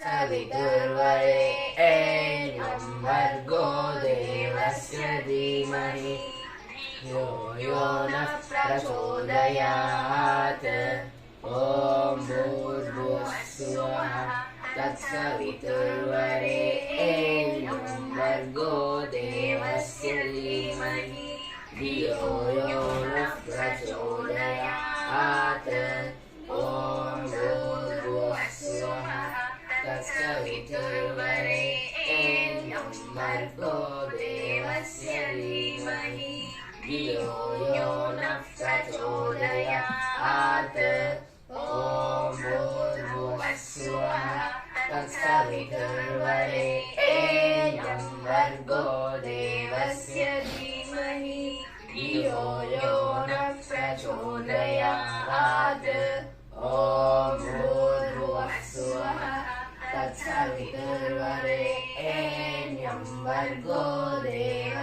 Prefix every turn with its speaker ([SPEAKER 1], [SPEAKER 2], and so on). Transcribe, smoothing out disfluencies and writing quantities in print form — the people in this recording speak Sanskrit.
[SPEAKER 1] सवितुर्वरेण्यं भर्गो देवस्य धीमहि धियो यो नः प्रचोदयात् ॐ भूर्भुवः स्वः तत्सवितुर्वरेण्यं भर्गो देवस्य धीमहि धियो यो नः प्रचोदयात् ॐ भूर्भुवः स्वः तत्सवितुर्वरेण्यं भर्गो देवस्य धीमहि धियो यो नः प्रचोदयात् ॐ भूर्भुवः स्वः तत्सवितुर्वरेण्यं भर्गो देवस्य धीमहि धियो यो नः प्रचोदयात् ॐ भूर्भुवः स्वः तत्सवितुर्वरेण्यं भर्गो देवस्य